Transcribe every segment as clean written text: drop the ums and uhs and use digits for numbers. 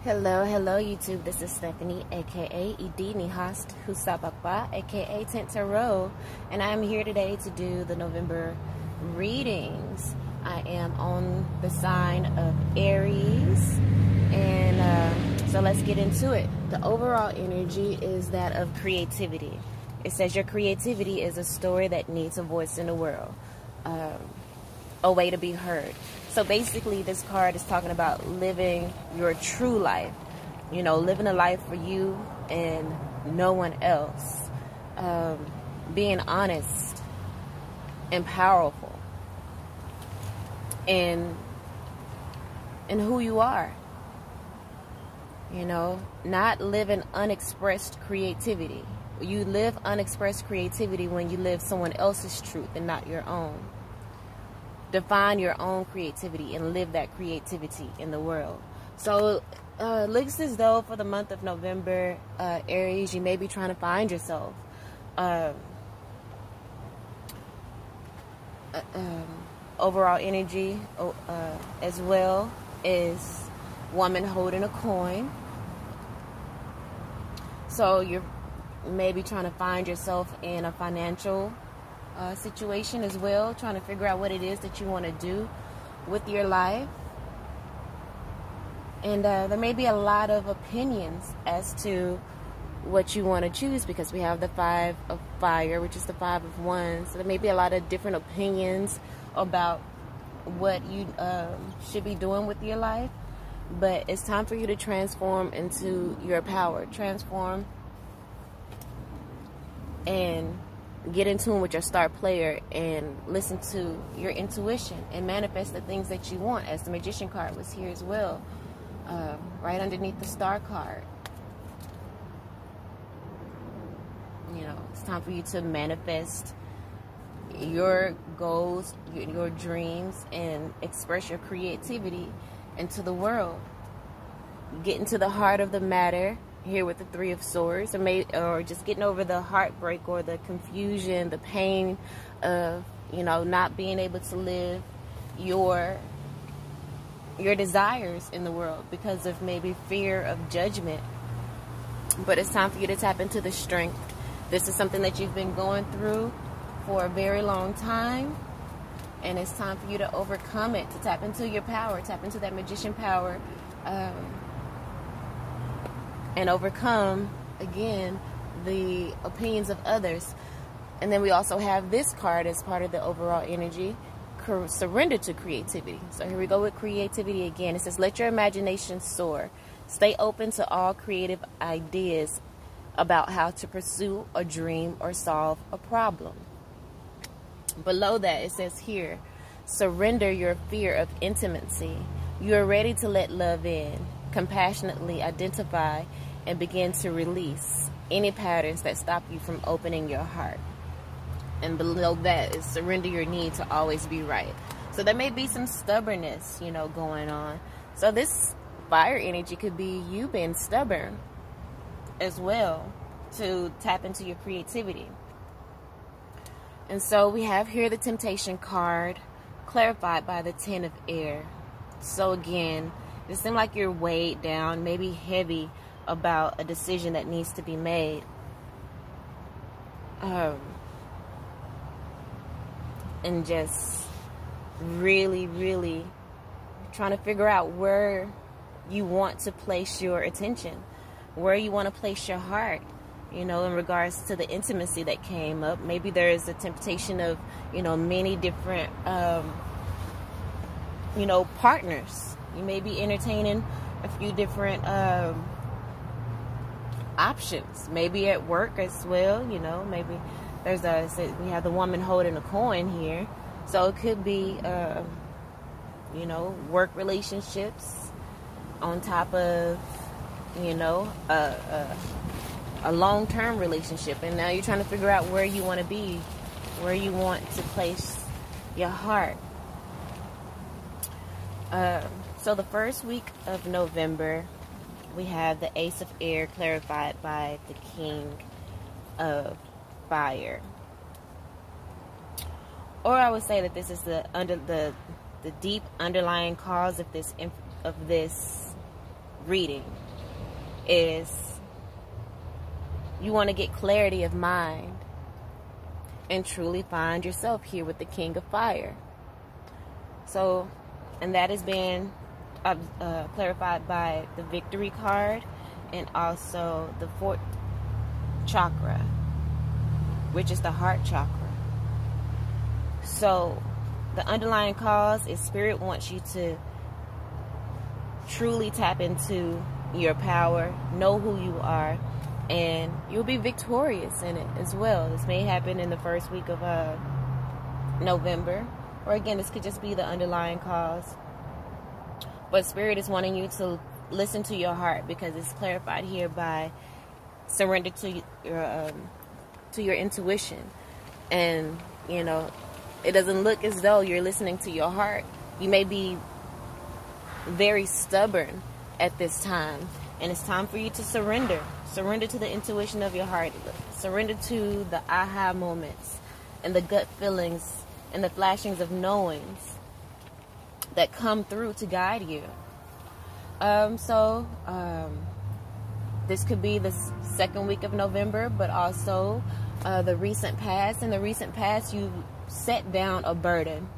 Hello YouTube. This is Stephanie, aka Idin Nehasthusaa Gbagba, aka Tent Tarot, and I am here today to do the November readings. I am on the sign of Aries, and so let's get into it. The overall energy is that of creativity. It says your creativity is a story that needs a voice in the world, a way to be heard. So basically this card is talking about living your true life, you know, living a life for you and no one else, being honest and powerful in who you are, you know, not living unexpressed creativity. You live unexpressed creativity when you live someone else's truth and not your own. Define your own creativity and live that creativity in the world. So looks as though for the month of November, Aries, you may be trying to find yourself. Overall energy as well is woman holding a coin. So you're maybe trying to find yourself in a financial situation as well, trying to figure out what it is that you want to do with your life. And there may be a lot of opinions as to what you want to choose, because we have the Five of Fire, which is the Five of Wands. So there may be a lot of different opinions about what you should be doing with your life. But it's time for you to transform into your power. Transform and get in tune with your star player and listen to your intuition and manifest the things that you want, as the Magician card was here as well, right underneath the star card. You know, it's time for you to manifest your goals, your dreams, and express your creativity into the world. Get into the heart of the matter here with the Three of Swords, or just getting over the heartbreak or the confusion, the pain of, you know, not being able to live your desires in the world because of maybe fear of judgment. But it's time for you to tap into the strength. This is something that you've been going through for a very long time, and it's time for you to overcome it, to tap into your power, tap into that magician power, and overcome, again, the opinions of others. And then we also have this card as part of the overall energy, surrender to creativity. So here we go with creativity again. It says, let your imagination soar. Stay open to all creative ideas about how to pursue a dream or solve a problem. Below that, it says here, surrender your fear of intimacy. You are ready to let love in. Compassionately identify and begin to release any patterns that stop you from opening your heart. And below that is surrender your need to always be right. So there may be some stubbornness, you know, going on. So this fire energy could be you being stubborn as well, to tap into your creativity. And so we have here the Temptation card, clarified by the Ten of Air. So again, it seems like you're weighed down, maybe heavy about a decision that needs to be made. And just really, really trying to figure out where you want to place your attention, where you want to place your heart, you know, in regards to the intimacy that came up. Maybe there is a temptation of, you know, many different, you know, partners. You may be entertaining a few different options, maybe at work as well. You know, maybe there's we have the woman holding a coin here, so it could be you know, work relationships on top of, you know, a long-term relationship, and now you're trying to figure out where you want to be, where you want to place your heart. So the first week of November, we have the Ace of Air, clarified by the King of Fire. Or I would say that this is the deep underlying cause of this reading is you want to get clarity of mind and truly find yourself here with the King of Fire. So, and that has been clarified by the Victory card and also the 4th chakra, which is the heart chakra. So the underlying cause is Spirit wants you to truly tap into your power, know who you are, and you'll be victorious in it as well. This may happen in the first week of November, or again, this could just be the underlying cause. But Spirit is wanting you to listen to your heart, because it's clarified here by surrender to your intuition. And you know, it doesn't look as though you're listening to your heart. You may be very stubborn at this time, and it's time for you to surrender. Surrender to the intuition of your heart. Surrender to the aha moments and the gut feelings and the flashings of knowings that come through to guide you. This could be the 2nd week of November, but also the recent past. In the recent past, you set down a burden.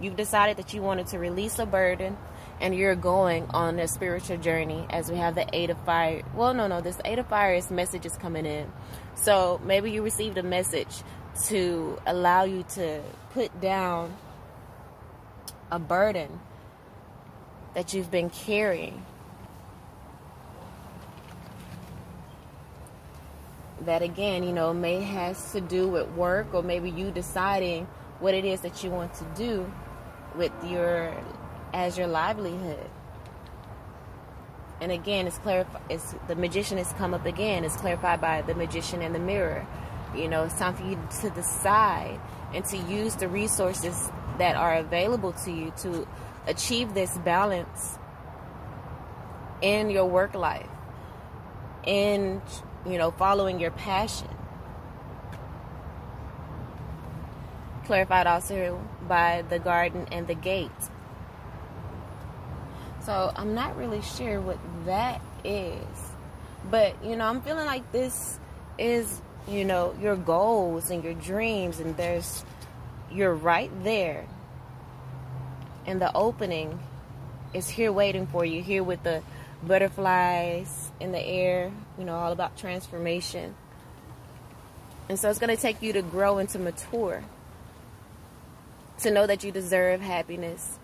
You've decided that you wanted to release a burden, and you're going on a spiritual journey, as we have the 8 of Fire. Well, no, this 8 of Fire is messages coming in. So maybe you received a message to allow you to put down a burden that you've been carrying. That again, you know, may has to do with work, or maybe you deciding what it is that you want to do with your livelihood. And again, it's clarified. The Magician has come up again. It's clarified by the Magician and the Mirror. You know, it's time for you to decide and to use the resources that are available to you to achieve this balance in your work life, in, you know, following your passion. Clarified also by the Garden and the Gate. So I'm not really sure what that is, but you know, I'm feeling like this is, you know, your goals and your dreams, and you're right there, and the opening is here waiting for you, here with the butterflies in the air, you know, all about transformation. And so it's going to take you to grow and to mature, to know that you deserve happiness,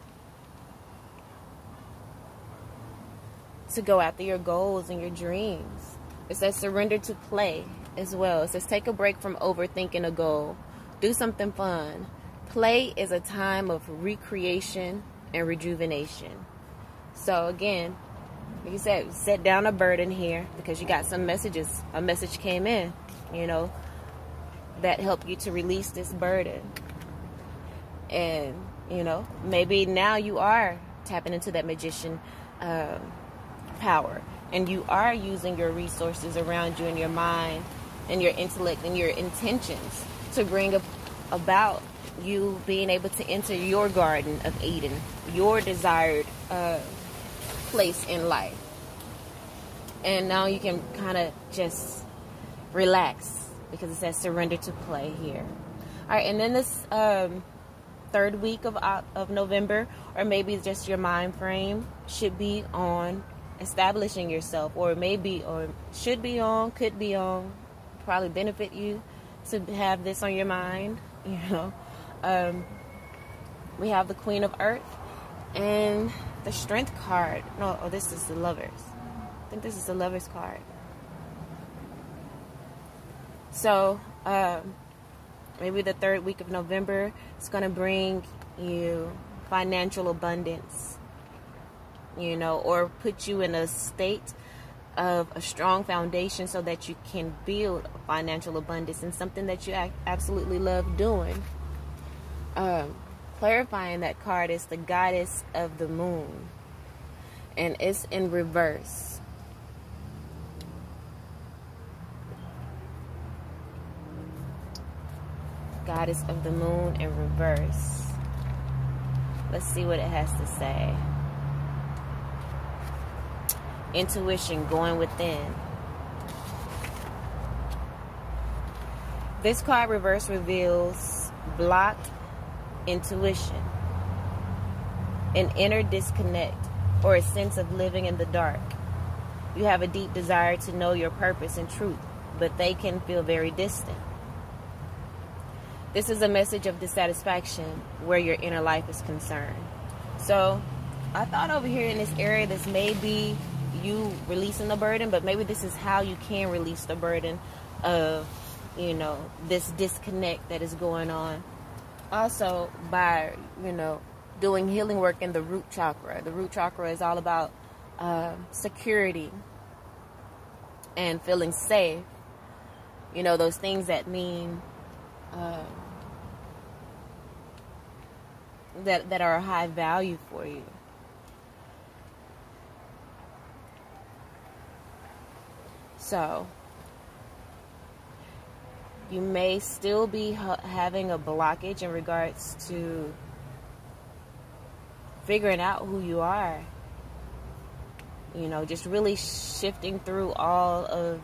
to go after your goals and your dreams. It says surrender to play as well. It says take a break from overthinking a goal. Do something fun. Play is a time of recreation and rejuvenation. So again, like you said, set down a burden here, because you got some messages. A message came in, you know, that helped you to release this burden. And, you know, maybe now you are tapping into that magician power, and you are using your resources around you and your mind and your intellect and your intentions to bring about you being able to enter your Garden of Eden, your desired place in life. And now you can kind of just relax, because it says surrender to play here. All right, and then this 3rd week of November, or maybe just your mind frame, should be on establishing yourself, or maybe, or should be on, could be on, probably benefit you to have this on your mind, you know. We have the Queen of Earth and the Strength card. No, oh, this is the Lovers. I think this is the Lovers card. So, maybe the 3rd week of November is going to bring you financial abundance, you know, or put you in a state of a strong foundation so that you can build financial abundance and something that you absolutely love doing. Clarifying that card is the Goddess of the Moon, and it's in reverse. Goddess of the Moon in reverse. Let's see what it has to say. intuition, going within. This card reverse reveals blocked intuition, an inner disconnect, or a sense of living in the dark. You have a deep desire to know your purpose and truth, but they can feel very distant. This is a message of dissatisfaction where your inner life is concerned. So I thought over here in this area, this may be you releasing the burden, but maybe this is how you can release the burden of, you know, this disconnect that is going on. Also by, you know, doing healing work in the root chakra. The root chakra is all about security and feeling safe. You know, those things that mean that are a high value for you. So you may still be having a blockage in regards to figuring out who you are. You know, just really shifting through all of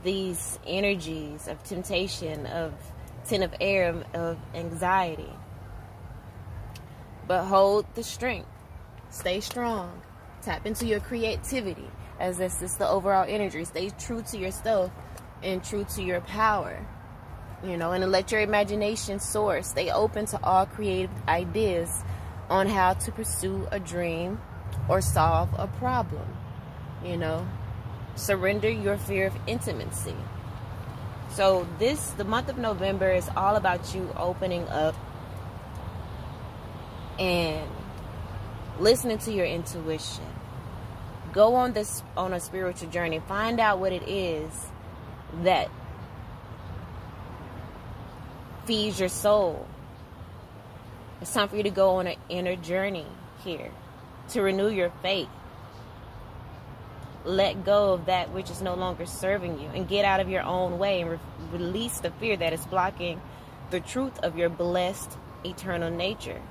these energies of temptation, of Ten of Air, of anxiety. But hold the strength. Stay strong. Tap into your creativity, as this is the overall energy. Stay true to yourself and true to your power. You know, and let your imagination soar. Stay open to all creative ideas on how to pursue a dream or solve a problem. You know, surrender your fear of intimacy. So the month of November is all about you opening up and listening to your intuition. Go on a spiritual journey. Find out what it is that feeds your soul. It's time for you to go on an inner journey here to renew your faith. Let go of that which is no longer serving you and get out of your own way and release the fear that is blocking the truth of your blessed eternal nature.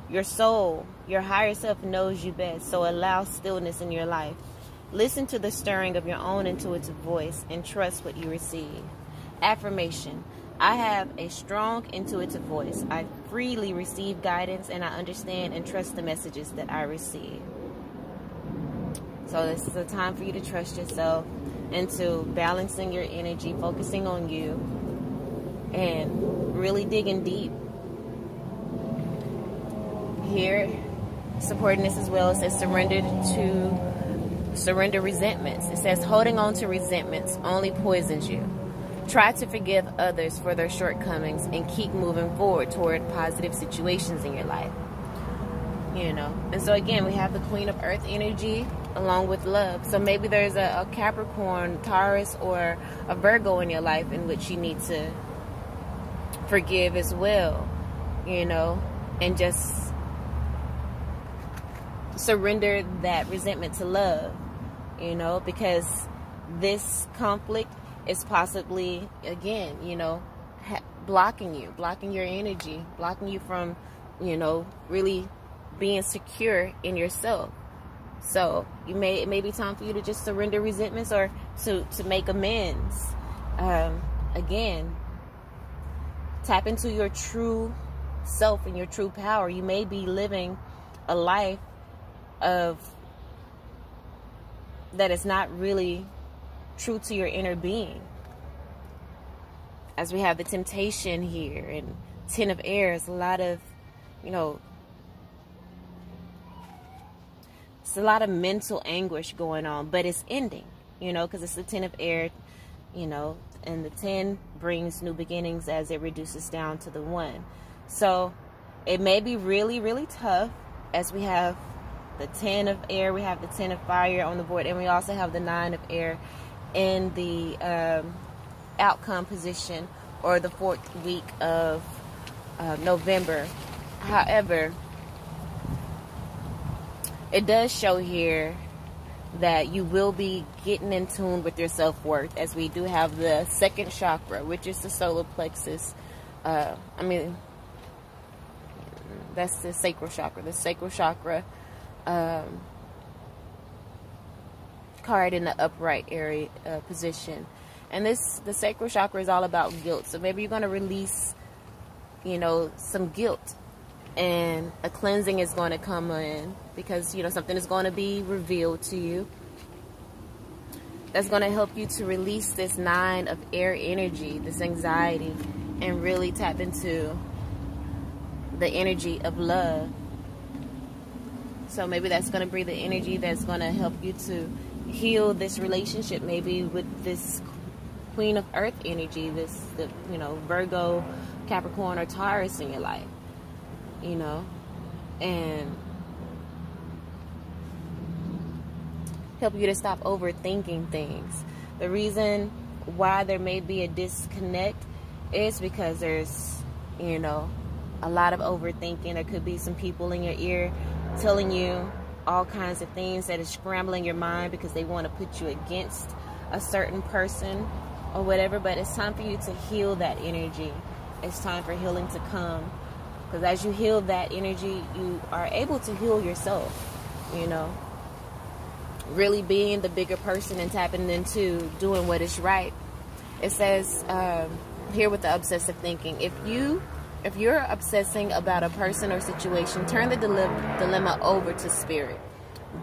Your soul, your higher self knows you best, so allow stillness in your life. Listen to the stirring of your own intuitive voice and trust what you receive. Affirmation. I have a strong intuitive voice. I freely receive guidance and I understand and trust the messages that I receive. So this is a time for you to trust yourself into balancing your energy, focusing on you, and really digging deep. Here, supporting this as well, it says surrender resentments. It says holding on to resentments only poisons you. Try to forgive others for their shortcomings and keep moving forward toward positive situations in your life. You know, and so again, we have the Queen of Earth energy along with love. So maybe there's a Capricorn, Taurus, or a Virgo in your life in which you need to forgive as well, you know, and just surrender that resentment to love, you know, because this conflict is possibly, again, you know, blocking your energy, blocking you from, you know, really being secure in yourself. So it may be time for you to just surrender resentments or to make amends. Again, tap into your true self and your true power. You may be living a life that is not really true to your inner being. As we have the temptation here and Ten of Air, is a lot of, you know, it's a lot of mental anguish going on, but it's ending, you know, because it's the Ten of Air, you know, and the 10 brings new beginnings as it reduces down to the 1. So it may be really, really tough, as we have the 10 of Air, we have the 10 of Fire on the board, and we also have the 9 of Air in the outcome position, or the 4th week of November. However, it does show here that you will be getting in tune with your self-worth, as we do have the 2nd chakra, which is the solar plexus. That's the sacral chakra. The sacral chakra card in the upright area position. And the sacral chakra is all about guilt. So maybe you're going to release, you know, some guilt, and a cleansing is going to come in, because, you know, something is going to be revealed to you that's going to help you to release this 9 of air energy, this anxiety, and really tap into the energy of love. So maybe that's going to be the energy that's going to help you to heal this relationship, maybe with this Queen of Earth energy, you know, Virgo, Capricorn, or Taurus in your life, you know, and help you to stop overthinking things. The reason why there may be a disconnect is because there's, you know, a lot of overthinking. There could be some people in your ear telling you all kinds of things that is scrambling your mind because they want to put you against a certain person or whatever. But it's time for you to heal that energy. It's time for healing to come, because as you heal that energy, you are able to heal yourself, you know, really being the bigger person and tapping into doing what is right. It says here with the obsessive thinking, if you're obsessing about a person or situation, turn the dilemma over to spirit.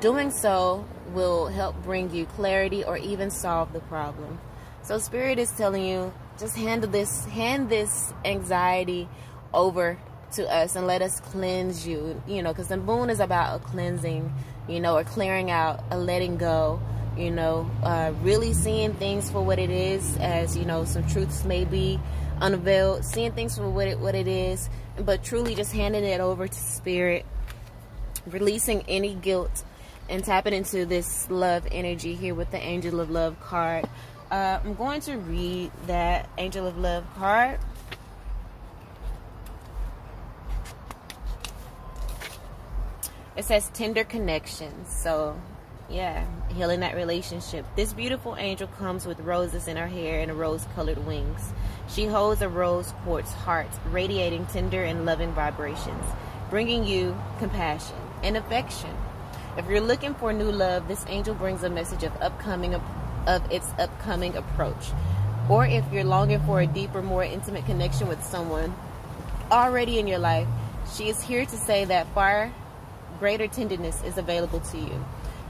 Doing so will help bring you clarity or even solve the problem. So spirit is telling you, just hand this anxiety over to us and let us cleanse you, you know, because the moon is about a cleansing, you know, or clearing out, a letting go, you know, really seeing things for what it is, as, you know, some truths may be unveiled, seeing things for what it is, but truly just handing it over to spirit, releasing any guilt, and tapping into this love energy here with the Angel of Love card. I'm going to read that Angel of Love card. It says tender connections. So yeah, healing that relationship. This beautiful angel comes with roses in her hair and rose-colored wings. She holds a rose quartz heart, radiating tender and loving vibrations, bringing you compassion and affection. If you're looking for new love, this angel brings a message of its upcoming approach. Or if you're longing for a deeper, more intimate connection with someone already in your life, she is here to say that far greater tenderness is available to you.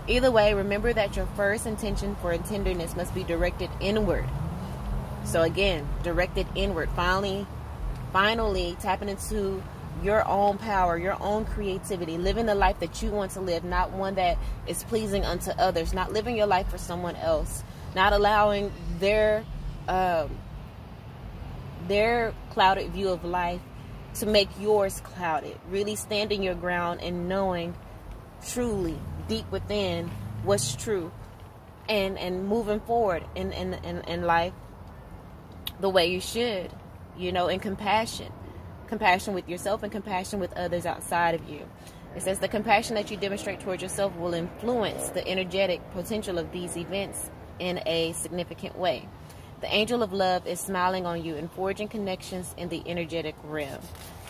Either way, remember that your first intention for tenderness must be directed inward. So again, directed inward. Finally tapping into your own power, your own creativity, living the life that you want to live, not one that is pleasing unto others, not living your life for someone else, not allowing their clouded view of life to make yours clouded. Really standing your ground and knowing truly deep within what's true, and moving forward in life the way you should, you know, in compassion with yourself and compassion with others outside of you. It says the compassion that you demonstrate towards yourself will influence the energetic potential of these events in a significant way. The angel of love is smiling on you and forging connections in the energetic realm.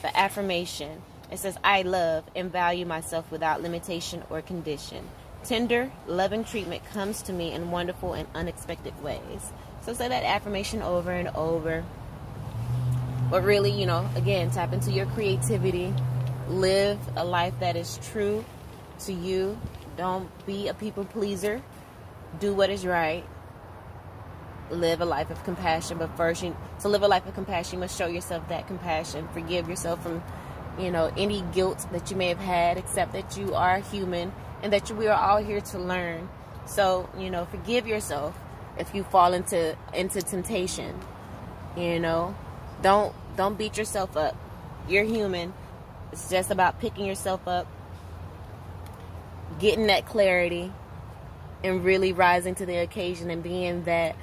The affirmation, it says, I love and value myself without limitation or condition. Tender, loving treatment comes to me in wonderful and unexpected ways. So say that affirmation over and over. But really, you know, again, tap into your creativity. Live a life that is true to you. Don't be a people pleaser. Do what is right. Live a life of compassion. But first, to live a life of compassion, you must show yourself that compassion. Forgive yourself from, you know, any guilt that you may have had. Accept that you are human and that we are all here to learn. So, you know, forgive yourself if you fall into temptation. You know, don't beat yourself up. You're human. It's just about picking yourself up, getting that clarity, and really rising to the occasion and being the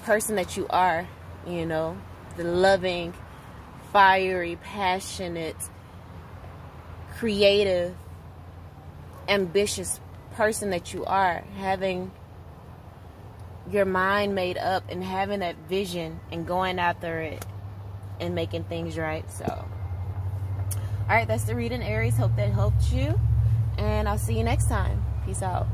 person that you are, you know, the loving, fiery, passionate, creative, ambitious person that you are, having your mind made up and having that vision and going after it and making things right. So, all right, that's the reading, Aries. Hope that helped you, and I'll see you next time. Peace out.